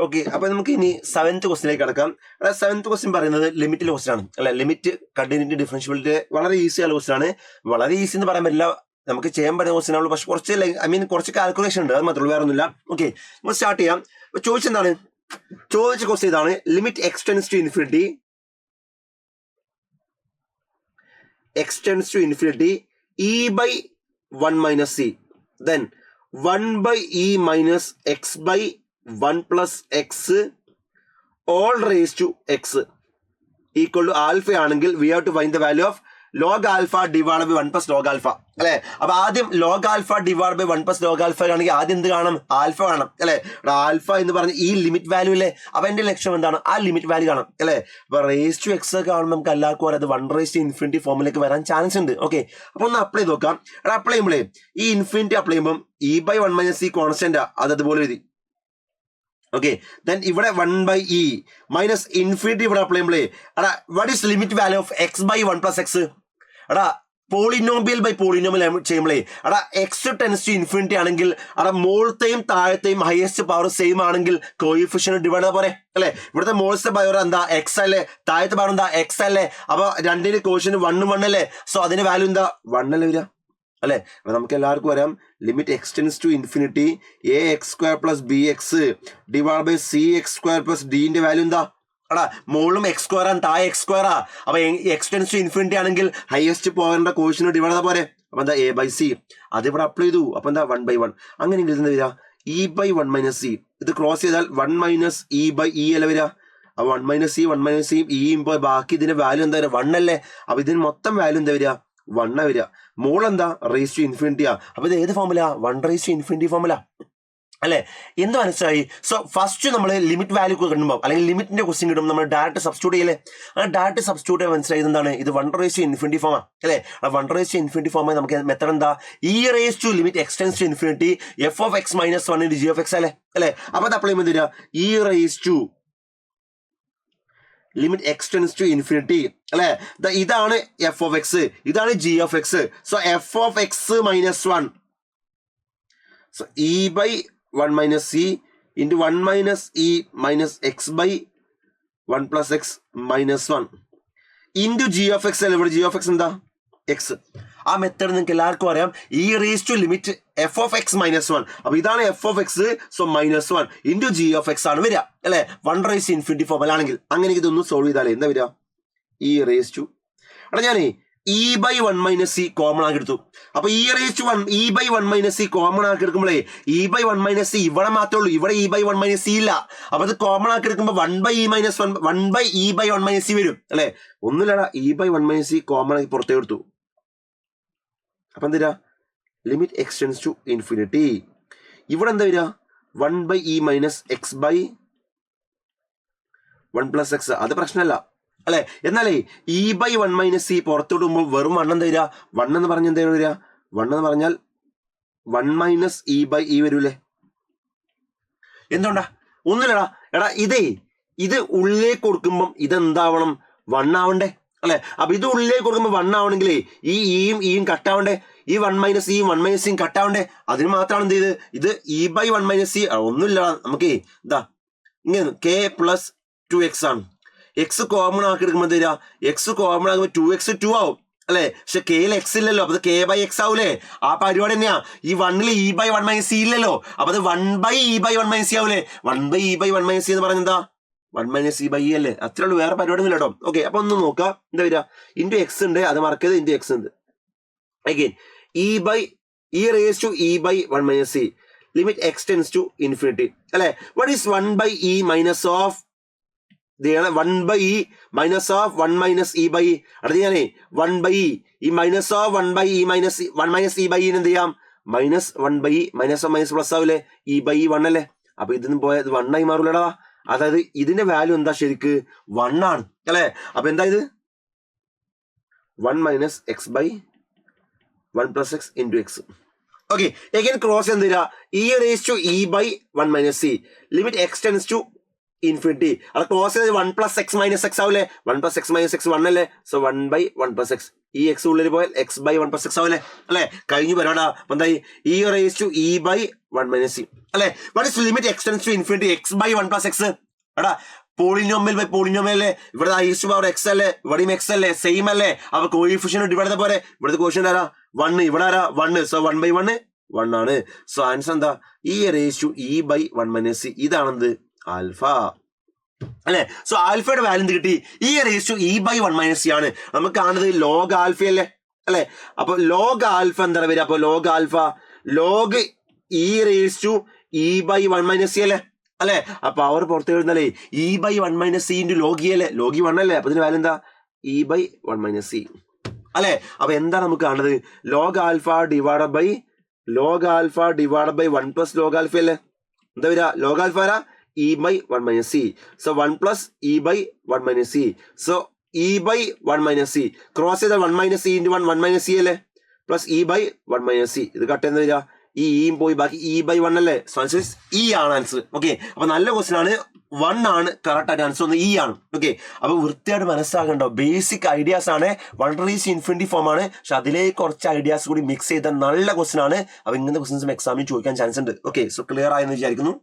Okay, അപ്പൊ നമുക്ക് ഇനി 7th ക്വസ്റ്റിലേക്ക് കടക്കാം. 7th ക്വസ്റ്റ്യൻ പറയുന്നത് ലിമിറ്റിലെ ക്വസ്റ്റൻ ആണ് അല്ലെ. ലിമിറ്റ് കണ്ടിന്യൂറ്റി ഡിഫറൻഷ്യബിലിറ്റി വളരെ ഈസി ആയ ക്വസ്റ്റൻ ആണ്. വളരെ ഈസി എന്ന് പറയാൻ പറ്റില്ല, നമുക്ക് ചെയ്യാൻ പറ്റുന്ന ക്വസ്റ്റൻ ആണ്. പക്ഷെ കുറച്ച് കാൽക്കുലേഷൻ ഉണ്ട്, അത് മാത്രമേ വേറെ ഒന്നുമില്ല. ഓക്കെ, നമുക്ക് സ്റ്റാർട്ട് ചെയ്യാം. ചോദിച്ചെന്താണ്? ചോദിച്ച ക്വസ്റ്റ്യൻ ഇതാണ്: limit extends to infinity e by 1 minus c, then 1 by e minus x by 1 plus x all raised to x equal to alpha ആണെങ്കിൽ we have to find the value of log alpha divided by 1 plus log alpha അല്ലെ. അപ്പൊ ആദ്യം log alpha divided by 1 plus log alpha ആണെങ്കിൽ ആദ്യം എന്ത് കാണണം? Alpha കാണണം അല്ലെ. ആൽഫ എന്ന് പറഞ്ഞ ഈ ലിമിറ്റ് വാല്യൂ അല്ലേ. അപ്പൊ എന്റെ ലക്ഷ്യം എന്താണ്? ആ ലിമിറ്റ് വാല്യൂ കാണാം അല്ലെ. അപ്പൊ റേസ് ടു എക്സ് കാണുമ്പോൾ നമുക്ക് എല്ലാവർക്കും അറിയാം 1 റേസ് ടു ഇൻഫിനിറ്റി ഫോമിലേക്ക് വരാൻ ചാൻസ് ഉണ്ട്. ഓക്കെ, അപ്പൊ ഒന്ന് അപ്ലൈ ചെയ്ത് നോക്കാം. അപ്ലൈ ചെയ്യുമ്പോഴേ ഈ ഇൻഫിനിറ്റി അപ്ലൈ ചെയ്യുമ്പോൾ e by 1 minus c constant അത് അതുപോലെ എഴുതി. ഓക്കെ, ദെൻ ഇവിടെ 1 by e മൈനസ് ഇൻഫിനിറ്റി ഇവിടെ അപ്ലൈ ചെയ്യുമ്പോഴേ what is limit value of x by 1 plus x? Polynomial by polynomial ചെയ്യുമ്പോഴേ എക്സ് ടെൻസ് ടു ഇൻഫിനിറ്റി ആണെങ്കിൽ മോളത്തെയും താഴത്തെയും ഹയസ്റ്റ് പവർ സെയിം ആണെങ്കിൽ കോയിഫിഷ്യന്റ് ഡിവൈഡ് പോലെ അല്ലെ. ഇവിടുത്തെ മോൾത്തെ പവർ എന്താ? എക്സ് അല്ലേ. താഴത്തെ പവർ എന്താ? എക്സ് അല്ലേ. അപ്പൊ രണ്ടിന്റെ കോഷ്യന്റ് 1 1 അല്ലേ. സോ അതിന്റെ വാല്യൂ എന്താ? 1 അല്ലേ വരിക അല്ലെ. അപ്പൊ നമുക്ക് എല്ലാവർക്കും വരാം limit extends to infinity a x square plus b x divide by c x square plus ഡിന്റെ വാല്യൂ എന്താ? മോളും എക്സ് സ്ക്വയർ ആണ്, താഴെ എക്സ് സ്ക്വയർ ആ. അപ്പൊ എക്സ്റ്റെൻസ് ടു ഇൻഫിനിറ്റി ആണെങ്കിൽ ഹയസ്റ്റ് പവറിന്റെ കോഷ്യന്റ് ഡിവൈഡ് ചെയ്താൽ പോരെ. അപ്പൊ എന്താ? A by C. അത് ഇവിടെ അപ്ലൈ ചെയ്തു. അപ്പൊ എന്താ? 1 by 1. അങ്ങനെയെങ്കിൽ എന്താ വരിക? E by 1 minus c. ഇത് ക്രോസ് ചെയ്താൽ 1 minus e by e അല്ല വരിക. അപ്പൊ 1 minus c 1 minus c E ബാക്കി ഇതിന്റെ വാല്യൂ എന്താ വരിക? 1 അല്ലേ. അപ്പൊ ഇതിന് മൊത്തം വാല്യൂ എന്താ വരിക? 1 വരിക. മോൾ എന്താ? റേസ് ടു ഇൻഫിനിറ്റിയാ. അപ്പൊ ഇത് ഏത് ഫോമില? 1 റേസ് ടു ഇൻഫിനിറ്റി ഫോമില അല്ലെ. എന്ത് മനസ്സിലായി? സോ ഫസ്റ്റ് നമ്മൾ ലിമിറ്റ് വാല്യൂ കിട്ടുമ്പോൾ അല്ലെങ്കിൽ ലിമിറ്റിന്റെ ക്വസ്റ്റ്യൻ കിട്ടുമ്പോൾ നമ്മൾ ഡയറക്റ്റ് സബ്സ്റ്റിറ്റ്യൂട്ട് ചെയ്യല്ലേ. ആ ഡയറക്റ്റ് സബ്സ്റ്റിറ്റ്യൂട്ട് മനസ്സിലായത് എന്താണ്? ഇത് 1 റേസ് ടു ഇൻഫിനിറ്റി ഫോമാ അല്ലെ. 1 റേസ് ടു ഇൻഫിനിറ്റി ഫോം നമുക്ക് മെത്തഡ് എന്താ? E raise to limit extends to infinity F of X minus 1 into G of X അല്ലെ. അപ്പൊ അത് അപ്ലൈ ചെയ്യുമ്പോൾ തരിക E raise to limit extends to infinity അല്ലെ. ഇതാണ് എഫ് ഓഫ് എക്സ്, ഇതാണ് G of X. So F of X minus 1, so E by 1 minus c into 1 minus e minus x by 1 plus x minus 1 into g of x അല്ലേ. ഇവിടെ g of x എന്താ? x. ആ method നിങ്ങൾക്ക് എല്ലാവർക്കും അറിയാം. E raise to limit F of X minus 1. അപ്പൊ ഇതാണ് F of X. So minus 1 into G of X ആണ് വരിക അല്ലെ. 1 റേസ് ടു ഇൻഫിനിറ്റി ഫോമിലാണെങ്കിൽ അങ്ങനെ ഇതൊന്ന് സോൾവ് ചെയ്താലേ എന്താ വരിക? ഇ റേസ് ടു ഞാനേ E by 1 minus c common ആക്കി എടുത്തു. അപ്പൊ E raise to 1 E by 1 minus c common ആക്കി എടുക്കുമ്പോഴേ ഇ ബൈ 1 minus c ഇവിടെ മാത്രമേ ഉള്ളൂ, ഇവിടെ ഇ ബൈ 1 minus c ഇല്ല. അപ്പൊ അത് കോമൺ ആക്കി എടുക്കുമ്പോൾ 1 by e minus 1 1 by e by 1 minus c വരും അല്ലെ. ഒന്നുമില്ലടാ, e by 1 minus c common ആക്കി പുറത്തേക്ക് എടുത്തു. അപ്പൊ എന്താ? Limit extends to infinity. ഇവിടെ എന്താ വരിക? 1 by e minus x by 1 plus x. അത് പ്രശ്നമല്ല അല്ലെ. എന്നാലേ ഇ ബൈ 1 minus c പുറത്തോടുമ്പോൾ വെറും 1 എന്താ വരിക? 1 എന്ന് പറഞ്ഞാൽ എന്താ വരിക? 1 എന്ന് പറഞ്ഞാൽ 1 minus e by e വരൂലേ. എന്തുകൊണ്ടാ? ഒന്നുമില്ലടാ, ഇത് ഉള്ളിലേക്ക് കൊടുക്കുമ്പം ഇതെന്താവണം? 1 ആവണ്ടേ അല്ലെ. അപ്പൊ ഇത് ഉള്ളിലേക്ക് കൊടുക്കുമ്പോൾ 1 ആവണമെങ്കിലേ ഈ ഇയും കട്ടാവണ്ടേ. ഈ 1 minus e 1 minus c കട്ടാവണ്ടേ. അതിന് മാത്രമാണ് എന്ത് ചെയ്ത് ഇത് ഇ ബൈ 1 minus c. ഒന്നുമില്ല, നമുക്ക് ഇതാ ഇങ്ങനെ k പ്ലസ് 2x ആണ്. എക്സ് കോമൺ ആക്കി എടുക്കുമ്പോൾ തരാ എക്സ് കോമൺ ആകുമ്പോൾ 2x 2 ആവും അല്ലെ. പക്ഷെ കെയിൽ എക്സ് ഇല്ലല്ലോ, അപ്പൊ കെ ബൈ എക്സ് ആവൂലേ. ആ പരിപാടി തന്നെയാ. ഈ 1 ഇ ബൈ 1 minus c ഇല്ലല്ലോ, അപ്പൊ അത് 1 by e by 1 minus c ആവൂലേ. 1 by e by 1 minus c എന്ന് പറഞ്ഞ എന്താ? 1 minus e by e അല്ലേ. അത്രേ ഉള്ളൂ, വേറെ പരിപാടി ഒന്നും ഇല്ലട്ടോ. ഓക്കെ, അപ്പൊ ഒന്ന് നോക്കാം എന്താ വരിക? ഇൻറ്റു എക്സ് ഉണ്ട്, അത് മറക്കരുത്. ഇൻറ്റു എക്സ് ഉണ്ട്. Again e raise to e by 1 minus c limit extends to infinity അല്ലെ. What is 1 by e minus of 1 by e minus of 1 minus e by e. അടുത്ത ഞാനേ 1 by e ഈ minus of 1 by e minus 1 minus e by e എന്ത് ചെയ്യാം? Minus 1 by e minus minus plus ആവില്ലേ. e by e 1 അല്ലേ. അപ്പൊ ഇതിന് പോയത് 1 ആയി മാറൂലടാ. അതായത് ഇതിന്റെ വാല്യൂ എന്താ? ശരിക്ക് 1 ആണ് അല്ലെ. അപ്പൊ എന്താ ഇത്? 1 minus x by 1 plus x into x. Okay, again cross എന്ത് തരാ? E raise to e by 1 minus c limit extends to infinity അവിടെ ക്ലോസ് ചെയ്ത് 1 പ്ലസ് എക്സ് മൈനസ് എക്സ് ആവില്ലേ 1 പ്ലസ് എക്സ് മൈനസ് എക്സ് 1 അല്ലേ സോ 1/1 പ്ലസ് എക്സ് ഈ x ഉള്ളിൽ പോയാൽ x/1 plus X ആവില്ലേ അല്ലെ കഴിഞ്ഞു വരാടാ അപ്പൊ എന്തായി e raise to e/1 minus c അല്ലെ what is limit extends to infinity x/1 plus x എടാ പോളിനോമിയൽ ബൈ പോളിനോമിയൽ അല്ലേ ഇവിടെ ഈസ്റ്റ് പവർ എക്സ് അല്ലേ ഇവിടെയും എക്സ് അല്ലേ സെയിം അല്ലേ അപ്പൊ കോയിഫിഷ്യന്റ് ഇവിടുത്തെ പോലെ ഇവിടുത്തെ കോഷ്യന്റ് ആരാ 1 ഇവിടെ ആരാ 1 സോ 1/1 1 ആണ് സോ ആൻസർ എന്താ e raise to e/1 minus c ഇതാണെന്ത് ആൽഫ അല്ലെ സോ ആൽഫയുടെ വാല്യൂ എന്ത് കിട്ടി e raise to e/1 minus c ആണ് നമുക്ക് കാണുന്നത് ലോഗ് ആൽഫ അല്ലേ അല്ലെ അപ്പൊ ലോഗ് ആൽഫ എന്താണ് വരിക അപ്പൊ log alpha log e raise to e/1 minus C അല്ലേ അല്ലെ അപ്പൊ അവർ പുറത്ത് എഴുതുന്നല്ലേ e/1 minus C into log e അല്ലേ ലോഗി 1 അല്ലേ അപ്പൊ ഇതിന്റെ വാല്യൂ എന്താ e/1 മൈനസ് സി അല്ലെ അപ്പൊ എന്താ നമുക്ക് കാണുന്നത് log alpha divide by 1 plus log alpha അല്ലേ എന്താ വരിക ലോഗ് ആൽഫ ആരാ e/1 minus C so 1 plus e/1 minus C so e/1 minus C cross ചെയ്ത 1 minus C into 1 minus C അല്ലേ പ്ലസ് e/1 മൈനസ് സി ഇത് cut എന്താ വരിക ഇയും പോയി ബാക്കി e/1 അല്ലേ സോ ആൻസർ ഇ ആണ് ആൻസർ ഓക്കെ അപ്പൊ നല്ല ക്വസ്റ്റൻ ആണ് 1 ആണ് കറക്റ്റ് ആയിട്ട് ആൻസർ ഒന്ന് ഇ ആണ് ഓക്കെ അപ്പൊ വൃത്തിയായിട്ട് മനസ്സിലാകണ്ടോ ബേസിക് ഐഡിയാസ് ആണ് 1 റേസ് ഇൻഫിനിറ്റി ഫോം ആണ് പക്ഷെ അതിലേക്ക് കുറച്ച് ഐഡിയാസ് കൂടി മിക്സ് ചെയ്ത നല്ല ക്വസ്റ്റൻ ആണ് അപ്പൊ ഇങ്ങനത്തെ ക്വസ്റ്റൻസും എക്സാമിന് ചോദിക്കാൻ ചാൻസ് ഉണ്ട് ഓക്കെ സോ ക്ലിയർ ആയെന്ന് വിചാരിക്കുന്നു